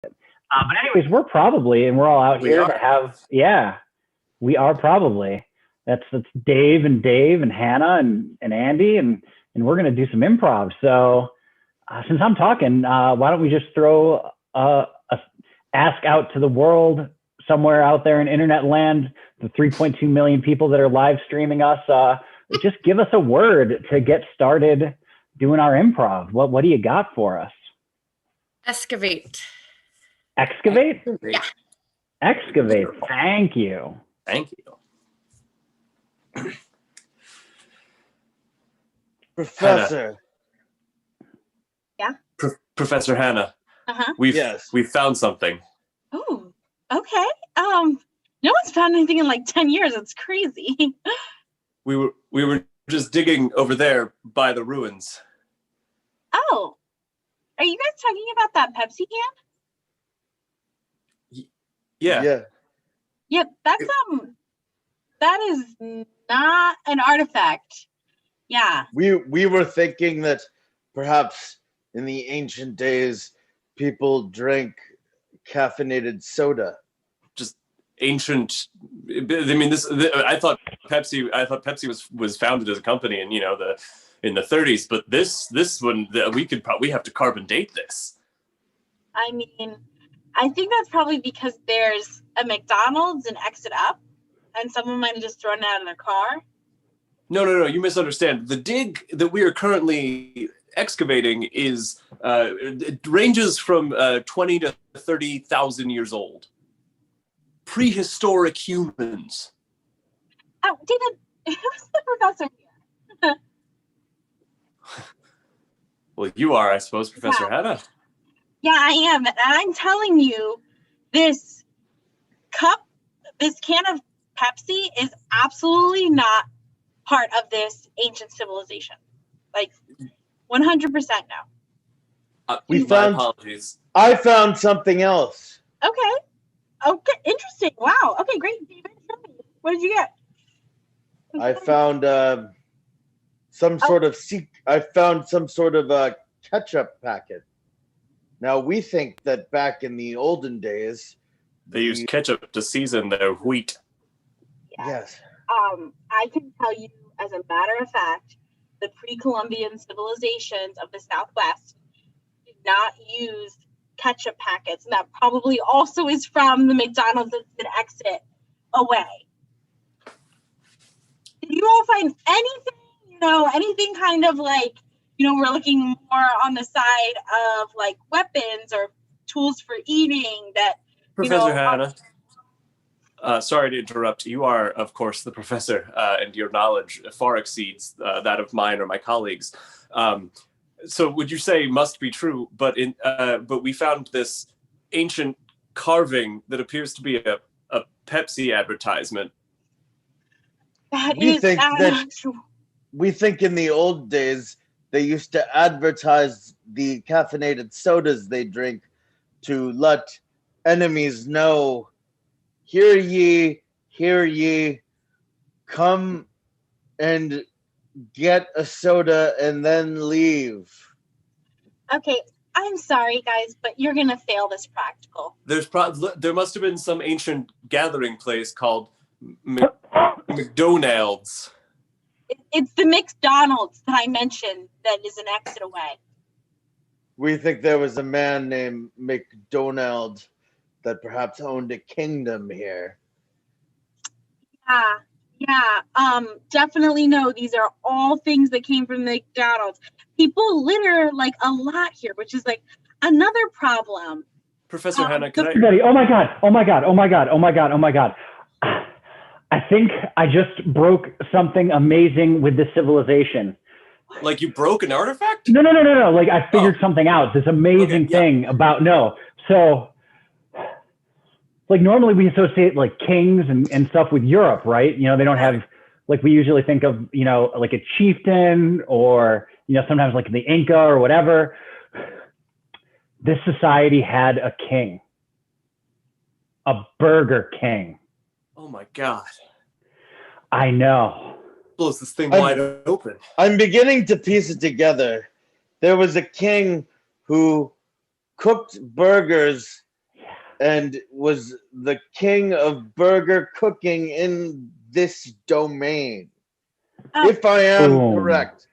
But anyways, we're probably, and we're all out We here are. to have, yeah, we are probably. That's Dave and Hannah and Andy, and we're gonna do some improv. So since I'm talking, why don't we just throw a ask out to the world somewhere out there in internet land, the 3.2 million people that are live streaming us. Just give us a word to get started doing our improv. What do you got for us? Excavate. Excavate? Yeah. Excavate. Thank you. Thank you. Professor. Professor Hannah. Uh-huh. We've found something. Oh, okay. No one's found anything in like 10 years. It's crazy. We were just digging over there by the ruins. Oh, are you guys talking about that Pepsi can? Yeah. Yep, that's that is not an artifact. Yeah. We were thinking that perhaps in the ancient days people drank caffeinated soda. Just ancient. I mean, I thought Pepsi was founded as a company in in the 30s, but this one we have to carbon date this. I mean, I think that's probably because there's a McDonald's and Exit Up, and someone might have just thrown it out of their car. No, you misunderstand. The dig that we are currently excavating is it ranges from 20 to 30,000 years old. Prehistoric humans. Oh, David, who's the professor here? Well, you are, I suppose, Professor Yeah. Hannah. Yeah, I am. And I'm telling you, this can of Pepsi is absolutely not part of this ancient civilization. Like, 100% no. We My found- apologies. I found something else. Okay, interesting. Wow. Okay, great. David, show me. What did you get? I found some sort of ketchup packet. Now we think that back in the olden days, They used ketchup to season their wheat. yes, I can tell you, as a matter of fact, the pre-Columbian civilizations of the Southwest did not use ketchup packets, and that probably also is from the McDonald's that exit away. Did you all find anything kind of like, we're looking more on the side of like weapons or tools for eating that, Professor Hannah, sorry to interrupt. You are, of course, the professor, and your knowledge far exceeds that of mine or my colleagues. So would you say must be true, but we found this ancient carving that appears to be a Pepsi advertisement. we think in the old days they used to advertise the caffeinated sodas they drink to let enemies know, hear ye, come and get a soda and then leave. Okay, I'm sorry, guys, but you're gonna fail this practical. There must have been some ancient gathering place called McDonald's. It's the McDonald's that I mentioned that is an exit away. We think there was a man named McDonald that perhaps owned a kingdom here. Yeah. Definitely no. These are all things that came from McDonald's. People litter like a lot here, which is like another problem. Professor Hannah, can I? Everybody, oh my God. I think I just broke something amazing with this civilization. Like you broke an artifact? No. Like I figured something out. This amazing thing about So, like normally we associate like kings and stuff with Europe, right? They don't have, like we usually think of, like a chieftain or, sometimes like the Inca or whatever. This society had a king, a Burger King. Oh my God. I know. Blows this thing wide open. I'm beginning to piece it together. There was a king who cooked burgers and was the king of burger cooking in this domain. Oh. If I am Boom. correct.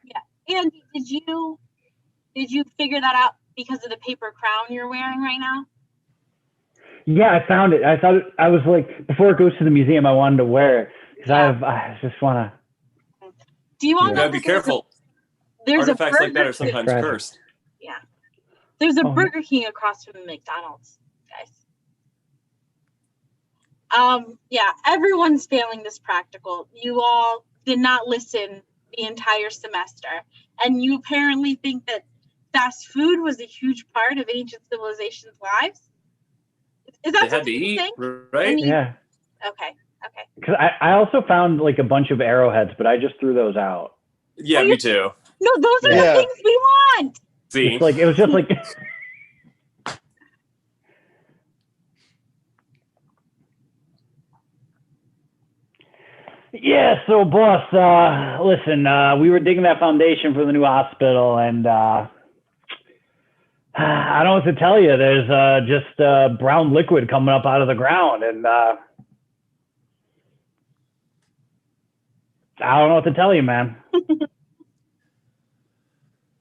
Andy, did you figure that out because of the paper crown you're wearing right now? Yeah, I found it. I thought I was like, before it goes to the museum, I wanted to wear it because I just want to. Do you all You know gotta be that there's careful. there's Artifacts a like that Burger are sometimes Fragile. cursed. There's a Oh, Burger King across from the McDonald's, guys. Yeah, everyone's failing this practical. You all did not listen the entire semester, and you apparently think that fast food was a huge part of ancient civilizations' lives. Is that They had to something you eat, think? right? And you- Yeah, Okay. because I also found like a bunch of arrowheads, but I just threw those out. Yeah, Oh, me too. No, those are Yeah. the things we want. See, It's like it was just like. Yeah, so boss, listen, we were digging that foundation for the new hospital, and I don't know what to tell you. There's just brown liquid coming up out of the ground, and I don't know what to tell you, man.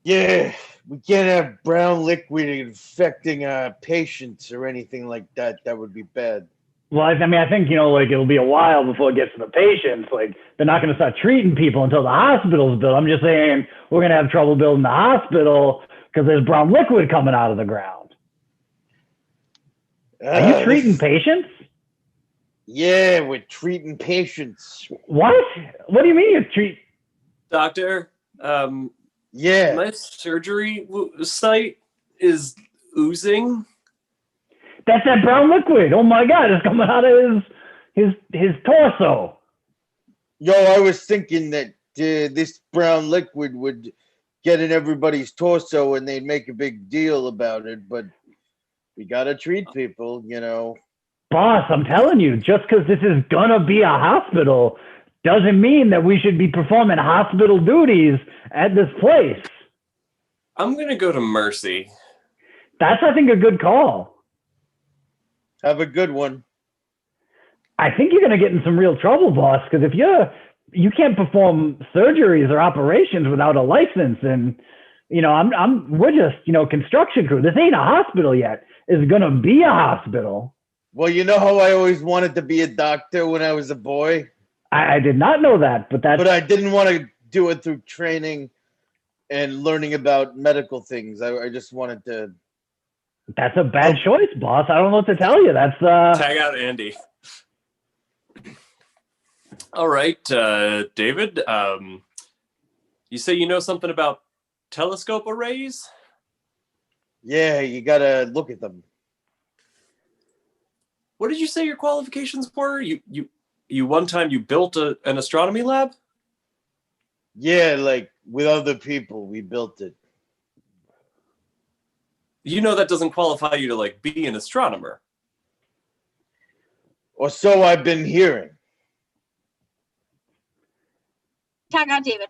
Yeah, we can't have brown liquid infecting patients or anything like that. That would be bad. Well, I mean, I think, like it'll be a while before it gets to the patients. Like they're not going to start treating people until the hospital's built. I'm just saying we're going to have trouble building the hospital because there's brown liquid coming out of the ground. Are you treating patients? Yeah, we're treating patients. What? What do you mean you treat? doctor, Yeah. my surgery site is oozing. That's that brown liquid. Oh my God, it's coming out of his torso. Yo, I was thinking that this brown liquid would get in everybody's torso and they'd make a big deal about it, but we gotta treat people, Boss, I'm telling you, just because this is gonna be a hospital doesn't mean that we should be performing hospital duties at this place. I'm gonna go to Mercy. That's, I think, a good call. Have a good one. I think you're gonna get in some real trouble, boss, because if you can't perform surgeries or operations without a license, and we're just construction crew. This ain't a hospital yet. It's gonna be a hospital. Well, you know how I always wanted to be a doctor when I was a boy? I did not know that, but But I didn't want to do it through training and learning about medical things. I just wanted to. that's a bad choice, boss. I don't know what to tell you. That's Tag out Andy. All right, David. You say you know something about telescope arrays? Yeah, you gotta look at them. What did you say your qualifications were? You one time you built an astronomy lab? Yeah, like with other people, we built it. You know that doesn't qualify you to be an astronomer. Or so I've been hearing. Tag out David.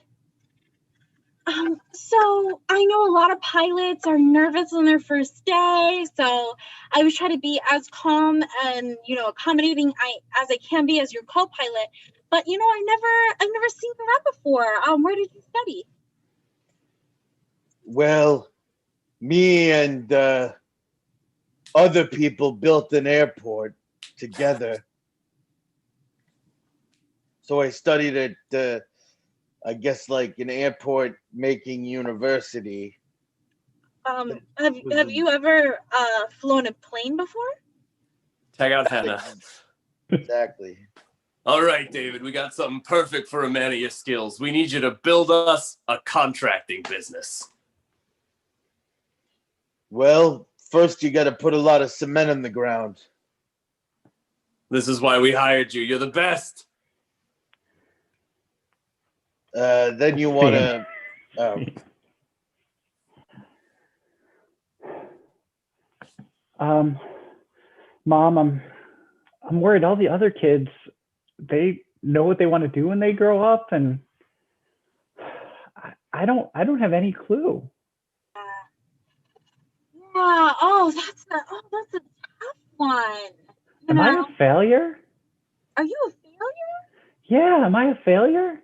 So I know a lot of pilots are nervous on their first day, so I was trying to be as calm and accommodating as I can be as your co-pilot. But I've never seen that before. Where did you study? Well, me and other people built an airport together. So I studied at, I guess, like an airport making university. Have you ever flown a plane before? Tag out Hannah. Exactly. All right, David, we got something perfect for a man of your skills. We need you to build us a contracting business. Well, first you got to put a lot of cement in the ground. This is why we hired you. You're the best. Then you want to. Mom, I'm worried. All the other kids, they know what they want to do when they grow up, and I don't have any clue. Yeah. Oh, that's a tough one. You Am I know? a failure? Are you a failure? Yeah, am I a failure?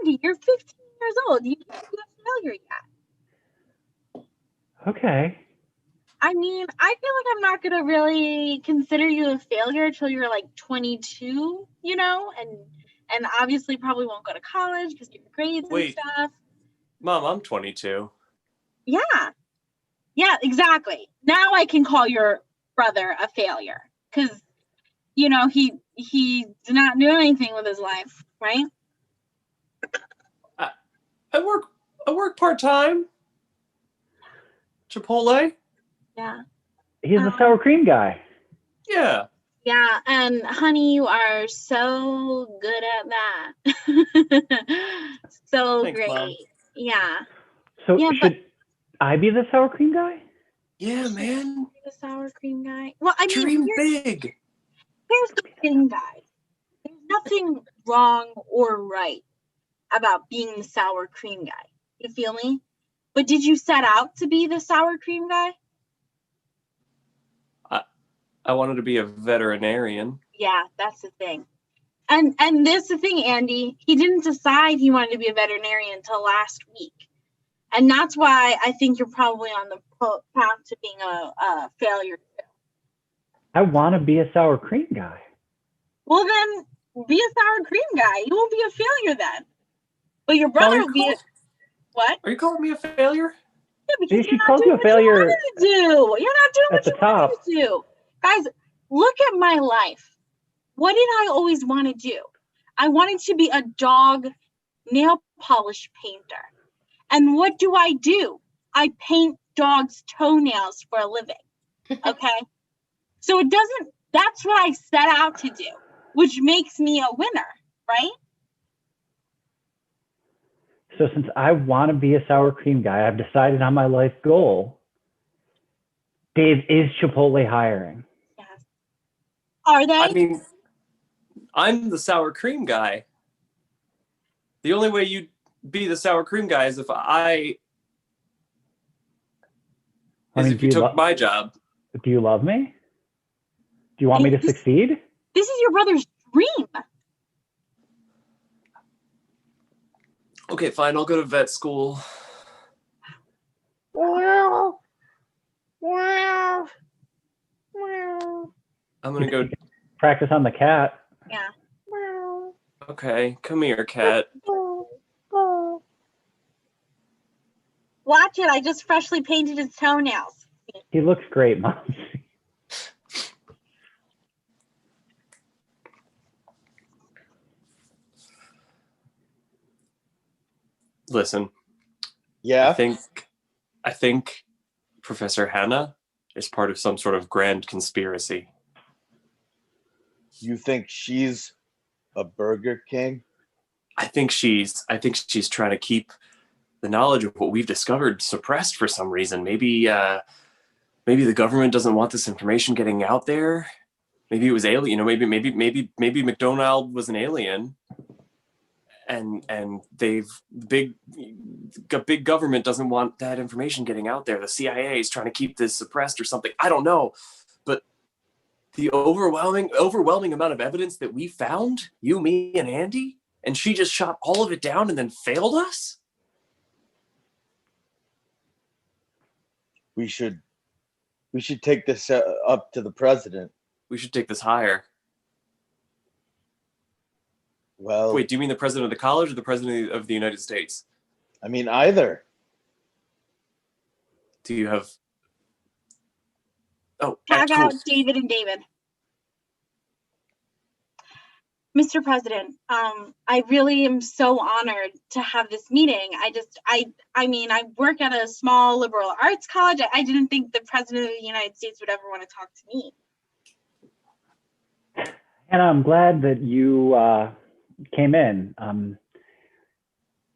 Andy, you're 15 years old. You can't be a failure yet. Okay. I mean, I feel like I'm not gonna really consider you a failure until you're like 22, you know, and obviously probably won't go to college because of your grades Wait. and stuff. Mom, I'm 22. Yeah. Yeah, exactly. Now I can call your brother a failure because you know he did not do anything with his life, right? I work part-time. Chipotle? Yeah. He's the sour cream guy. Yeah. Yeah, and honey, you are so good at that. So Thanks, great. Mom. Yeah. So Yeah, but should I be the sour cream guy? Yeah, man. the sour cream guy. Well, I mean, Dream big. here's the thing, guys. There's nothing wrong or right about being the sour cream guy. You feel me? But did you set out to be the sour cream guy? I wanted to be a veterinarian. Yeah, that's the thing. And this the thing, Andy. He didn't decide he wanted to be a veterinarian until last week. And that's why I think you're probably on the path to being a failure. I want to be a sour cream guy. Well, then be a sour cream guy. You won't be a failure then. But your brother will be a, what? Are you calling me a failure? Yeah, because She you're not called doing you a what failure you wanted to do. You're not doing at what the you wanted top. to do. Guys, look at my life. What did I always want to do? I wanted to be a dog nail polish painter. And what do? I paint dogs' toenails for a living. Okay? So that's what I set out to do, which makes me a winner, right? So since I want to be a sour cream guy, I've decided on my life goal. Dave, is Chipotle hiring? Yes. Are they? I mean, I'm the sour cream guy. The only way you'd be the sour cream guy is if if you took my job. Do you love me? Do you want me to succeed? This is your brother's dream. Okay, fine. I'll go to vet school. I'm gonna go. Practice on the cat. Yeah. Okay, come here, cat. Watch it. I just freshly painted his toenails. He looks great, Mom. Listen, Yeah. I think Professor Hannah is part of some sort of grand conspiracy. You think she's a Burger King? I think she's trying to keep the knowledge of what we've discovered suppressed for some reason. Maybe the government doesn't want this information getting out there. Maybe it was alien. You know, maybe McDonald was an alien, and big government doesn't want that information getting out there. The CIA is trying to keep this suppressed or something. I don't know, but the overwhelming amount of evidence that we found, you, me, and Andy, and she just shot all of it down and then failed us. We should take this up to the president. We should take this higher. Well, Wait, do you mean the president of the college or the president of the United States? I mean, either. Do you have... Oh, Tag actual... out David and David. Mr. President, I really am so honored to have this meeting. I mean, I work at a small liberal arts college. I didn't think the president of the United States would ever want to talk to me. And I'm glad that you came in.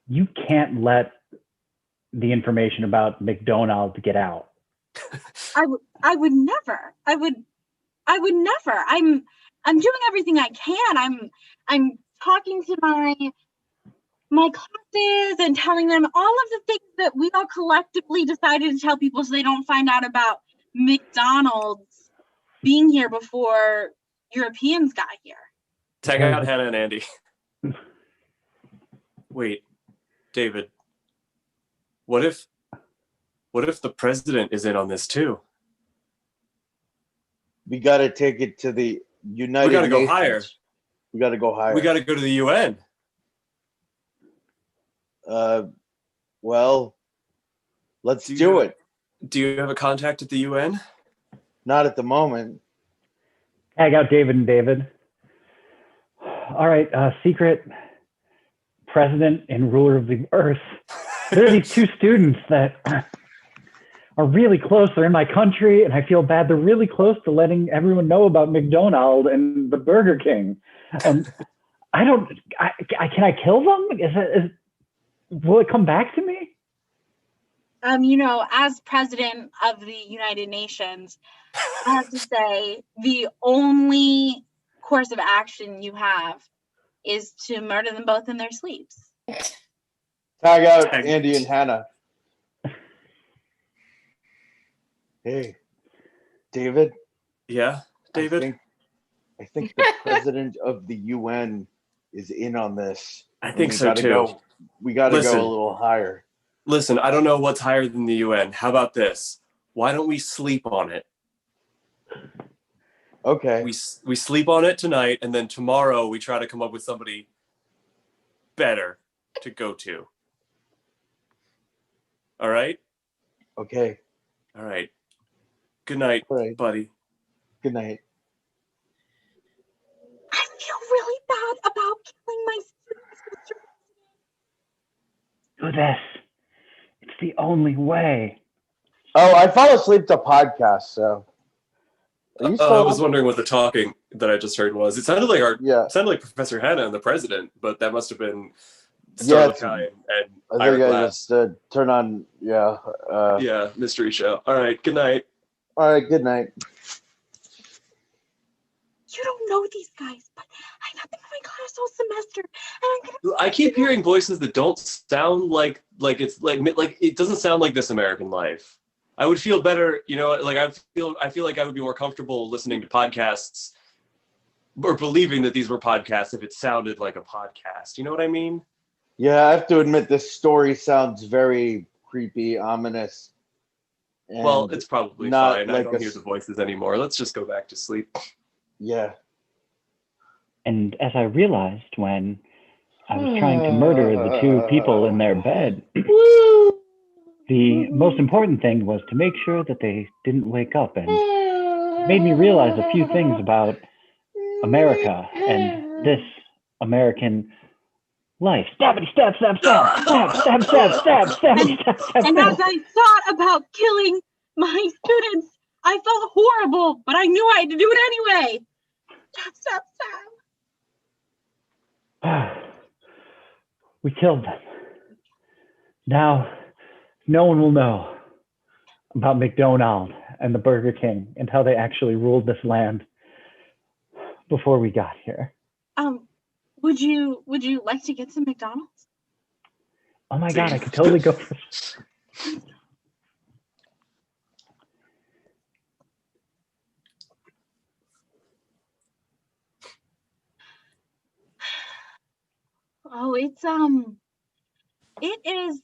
You can't let the information about McDonald's get out. I would never. I would never. I'm doing everything I can. I'm talking to my classes and telling them all of the things that we all collectively decided to tell people so they don't find out about McDonald's being here before Europeans got here. Tag out Hannah and Andy. Wait, David. What if the president is in on this too? We got to take it to the United We got to go Nations. higher. We got to go higher. We got to go to the UN. Well, let's Do you do have- it. Do you have a contact at the UN? Not at the moment. Tag out David and David. All right, secret president and ruler of the earth. There are these two students that are really close. They're in my country, and I feel bad. They're really close to letting everyone know about McDonald's and the Burger King. And can I kill them? Will it come back to me? As president of the United Nations, I have to say the only course of action you have is to murder them both in their sleeps. Tag out Tag. Andy and Hannah. Hey, David. Yeah, David. I think the president of the UN is in on this. I think We so gotta too. We got to Listen. go a little higher. Listen, I don't know what's higher than the UN. How about this? Why don't we sleep on it? Okay. We sleep on it tonight, and then tomorrow we try to come up with somebody better to go to. All right? Okay. All right. Good night, All right. buddy. Good night. I feel really bad about killing my students, Mr. Do this. It's the only way. Oh, I fell asleep to podcast. So. Are you I still was on? wondering what the talking that I just heard was. It sounded like Yeah. Professor Hannah and the president, but that must have been Yeah, Starlight Kai and I Ira think I Glass. just turn on. Yeah. Yeah, mystery show. All right. Good night. All right. Good night. You don't know these guys, but I met them in my class all semester, and I'm gonna. I keep hearing voices that don't sound like it's like it doesn't sound like This American Life. I would feel better, like I feel like I would be more comfortable listening to podcasts or believing that these were podcasts if it sounded like a podcast. You know what I mean? Yeah, I have to admit this story sounds very creepy, ominous. And Well, it's probably not fine. I like don't a hear the voices anymore. Let's just go back to sleep. yeah. And as I realized when I was trying to murder the two people in their bed, the most important thing was to make sure that they didn't wake up, and it made me realize a few things about America and this American life. Stabbity stab, stab, stab, stab, stab, stab, stab, stabbity stab, stab, And as stab. I thought about killing my students, I felt horrible, but I knew I had to do it anyway. Stab, stab, stab. We killed them. Now, no one will know about McDonald's and the Burger King and how they actually ruled this land before we got here. Would you like to get some McDonald's? Oh my God, I could totally go for Oh, it is,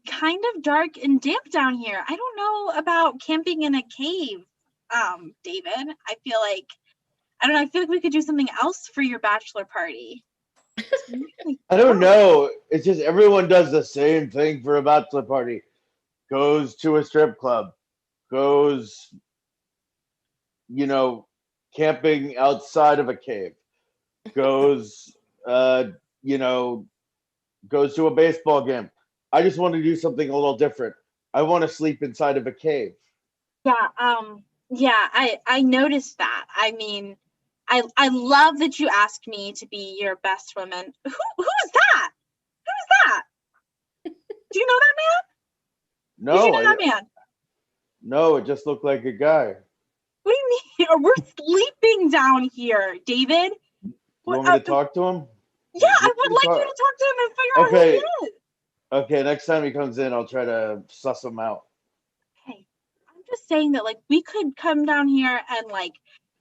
kind of dark and damp down here. I don't know about camping in a cave, David. I feel like we could do something else for your bachelor party. I don't know. It's just everyone does the same thing for a bachelor party. Goes to a strip club. Goes, camping outside of a cave. Goes, goes to a baseball game. I just want to do something a little different. I want to sleep inside of a cave. Yeah, I noticed that. I mean, I love that you asked me to be your best woman. Who is that? Who is that? Do you know that man? No, Did you know that man? no, it just looked like a guy. What do you mean? We're sleeping down here, David. You want me to talk to him? Yeah, I would like you to talk to him and figure out who Okay. he is. Okay, next time he comes in, I'll try to suss him out. Okay, I'm was saying that like we could come down here and like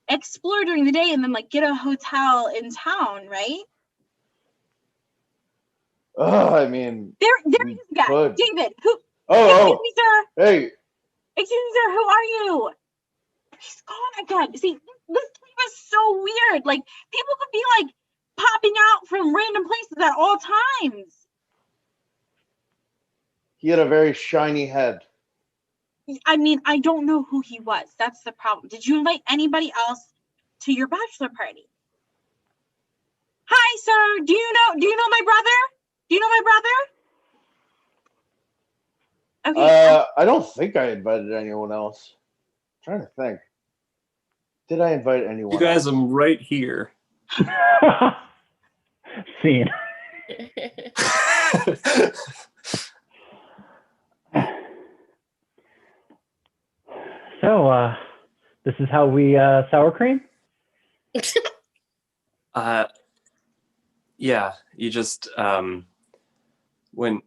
explore during the day and then like get a hotel in town, right? I mean, There We is a guy, could. David. Who? oh, Excuse me, sir. hey, Excuse me, sir. Who are you? He's gone again. See, this game is so weird. Like people could be like popping out from random places at all times. he had a very shiny head. I mean, I don't know who he was. That's the problem. Did you invite anybody else to your bachelor party? Hi, sir. Do you know my brother? Do you know my brother? Okay. I don't think I invited anyone else. I'm trying to think. Did I invite anyone You guys, else? I'm right here. Scene. So, this is how we sour cream? Yeah, you just when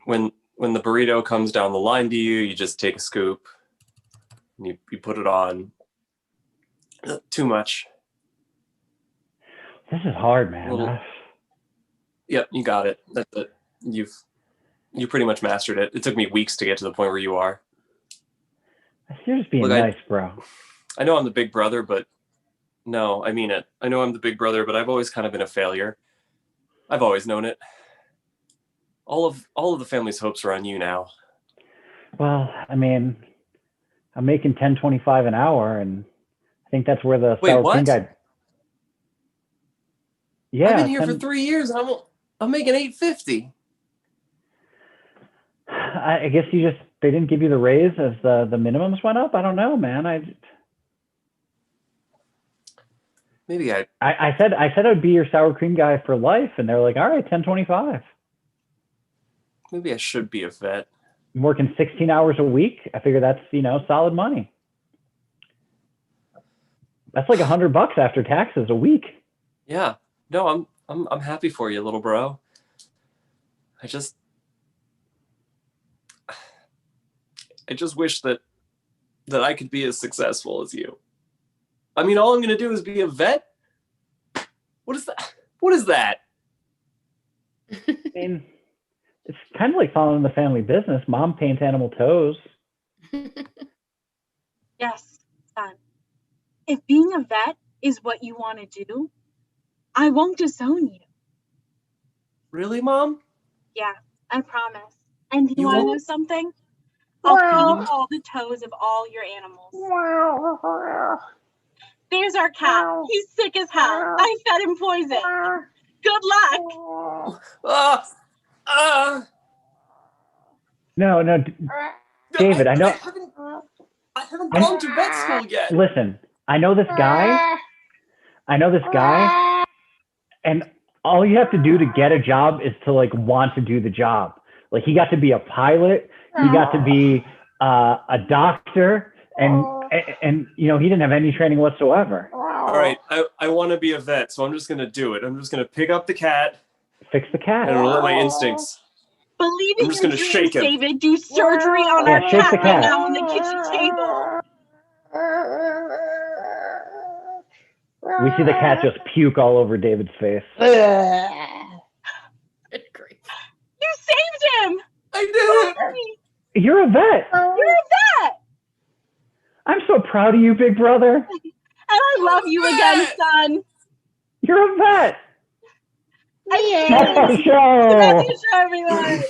the burrito comes down the line to you, you just take a scoop and you put it on. Too much. This is hard, man. Little- Yep, you got it. That's it. You pretty much mastered it. It took me weeks to get to the point where you are. You're just being Look, nice, bro. I know I'm the big brother, but no, I mean it. I know I'm the big brother, but I've always kind of been a failure. I've always known it. All of the family's hopes are on you now. Well, I mean, I'm making $10.25 an hour, and I think that's where the Wait, sour what? cream guy. Yeah, I've been here for 10 3 years. I'm making $8.50. I guess they didn't give you the raise as the minimums went up. I don't know, man. Maybe I said I'd be your sour cream guy for life, and they're like, all right, $10.25. maybe I should be a vet. I'm working 16 hours a week. I figure that's solid money. That's like $100 after taxes a week. Yeah. No, I'm happy for you, little bro. I just wish that I could be as successful as you. I mean, all I'm going to do is be a vet. What is that? What is that? I mean, it's kind of like following the family business. Mom paints animal toes. Yes, son. If being a vet is what you want to do, I won't disown you. Really, Mom? Yeah, I promise. And you You want to won't- know something? I'll paint all the toes of all your animals. There's our cat. He's sick as hell. I fed him poison. Good luck. No, David, I know. I haven't gone to vet school yet. Listen, I know this guy, and all you have to do to get a job is to like want to do the job. Like he got to be a pilot, he got to be a doctor, and he didn't have any training whatsoever. All right, I want to be a vet, so I'm just going to do it. I'm just going to pick up the cat Fix the cat. and I'm going to let my instincts. Believe I'm in just your gonna dreams, shake him. David. Do surgery on Yeah, our shake cat the right cat. now on the kitchen table. We see the cat just puke all over David's face. Good grief. You saved him. I did it. You're a vet. You're a vet. I'm so proud of you, big brother. And I love you again, son. You're a vet. I That's our That's show. your show, everyone.